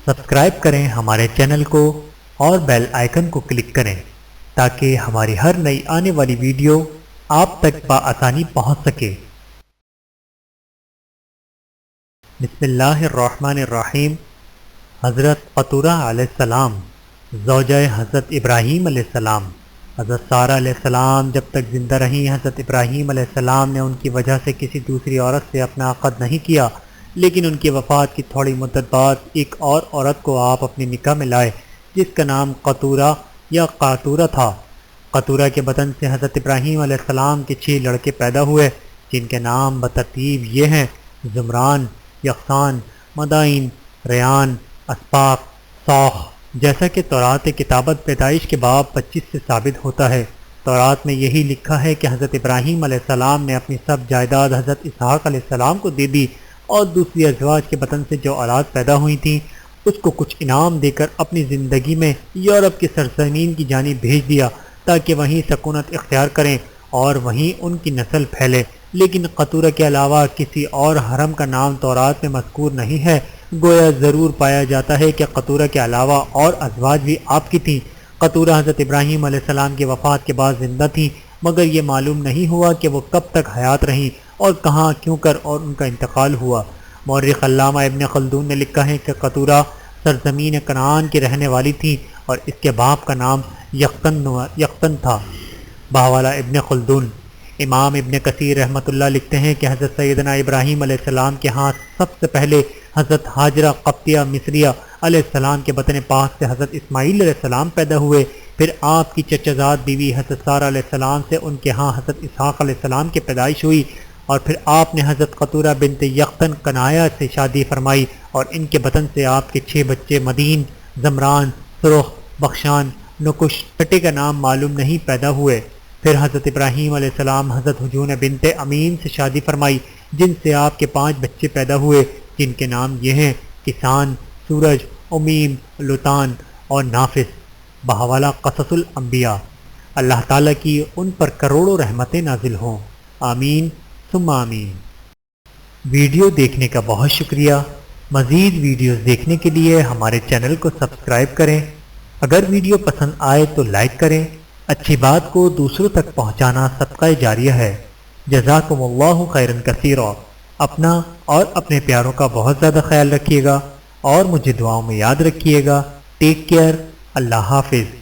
Subscribe کریں ہمارے channel کو اور بیل آئیکن کو کلک کریں تاکہ ہماری ہر نئی آنے والی ویڈیو آپ تک بآسانی پہنچ سکے۔ بسم اللہ الرحمن الرحیم۔ حضرت قطورہ علیہ السلام زوجہ حضرت ابراہیم علیہ السلام۔ حضرت سارہ علیہ السلام جب تک زندہ رہیں، حضرت ابراہیم علیہ السلام نے ان کی وجہ سے کسی دوسری عورت سے اپنا عقد نہیں کیا، لیکن ان کی وفات کی تھوڑی مدت بعد ایک اور عورت کو آپ اپنی نکاح میں لائے جس کا نام قطورہ یا قاطورہ تھا۔ قطورہ کے بدن سے حضرت ابراہیم علیہ السلام کے 6 لڑکے پیدا ہوئے، جن کے نام بترتیب یہ ہیں: زمران، یقسان، مدائن، ریان، اسباق، صوخ۔ جیسا کہ تورات کتابت پیدائش کے باب 25 سے ثابت ہوتا ہے، تورات میں یہی لکھا ہے کہ حضرت ابراہیم علیہ السلام نے اپنی سب جائیداد حضرت اسحاق علیہ السلام کو دے دی اور دوسری ازواج کے بدن سے جو اولاد پیدا ہوئی تھیں اس کو کچھ انعام دے کر اپنی زندگی میں یورپ کی سرزمین کی جانب بھیج دیا تاکہ وہیں سکونت اختیار کریں اور وہیں ان کی نسل پھیلے۔ لیکن قطورہ کے علاوہ کسی اور حرم کا نام تورات میں مذکور نہیں ہے۔ گویا ضرور پایا جاتا ہے کہ قطورہ کے علاوہ اور ازواج بھی آپ کی تھیں۔ قطورہ حضرت ابراہیم علیہ السلام کی وفات کے بعد زندہ تھیں، مگر یہ معلوم نہیں ہوا کہ وہ کب تک حیات رہیں اور کہاں، کیوں کر اور ان کا انتقال ہوا۔ مورخ علامہ ابن خلدون نے لکھا ہے کہ قطورہ سرزمین کنعان کی رہنے والی تھی اور اس کے باپ کا نام یقطن تھا۔ بہاولہ ابن خلدون۔ امام ابن کثیر رحمۃ اللہ لکھتے ہیں کہ حضرت سیدنا ابراہیم علیہ السلام کے ہاں سب سے پہلے حضرت ہاجرہ قبطیہ مصریہ علیہ السلام کے بطن پاک سے حضرت اسماعیل علیہ السلام پیدا ہوئے، پھر آپ کی چچا زاد بیوی حضرت سارہ علیہ السلام سے ان کے ہاں حضرت اسحاق علیہ السلام کی پیدائش ہوئی، اور پھر آپ نے حضرت قطورہ بنت یقطن کنایا سے شادی فرمائی اور ان کے بطن سے آپ کے 6 بچے مدین، زمران، سرخ، بخشان، نکش، چھٹے کا نام معلوم نہیں پیدا ہوئے۔ پھر حضرت ابراہیم علیہ السلام حضرت حجون بنت امین سے شادی فرمائی جن سے آپ کے 5 بچے پیدا ہوئے، جن کے نام یہ ہیں: کسان، سورج، امیم، لوطان اور نافس۔ بہاولہ قصص الانبیاء۔ اللہ تعالیٰ کی ان پر کروڑوں رحمتیں نازل ہوں، آمین ثم آمین۔ ویڈیو دیکھنے کا بہت شکریہ۔ مزید ویڈیوز دیکھنے کے لیے ہمارے چینل کو سبسکرائب کریں۔ اگر ویڈیو پسند آئے تو لائک کریں۔ اچھی بات کو دوسروں تک پہنچانا صدقہ جاریہ ہے۔ جزاکم اللہ خیرا کثیرا۔ اپنا اور اپنے پیاروں کا بہت زیادہ خیال رکھیے گا اور مجھے دعاؤں میں یاد رکھیے گا۔ Take care. اللہ حافظ۔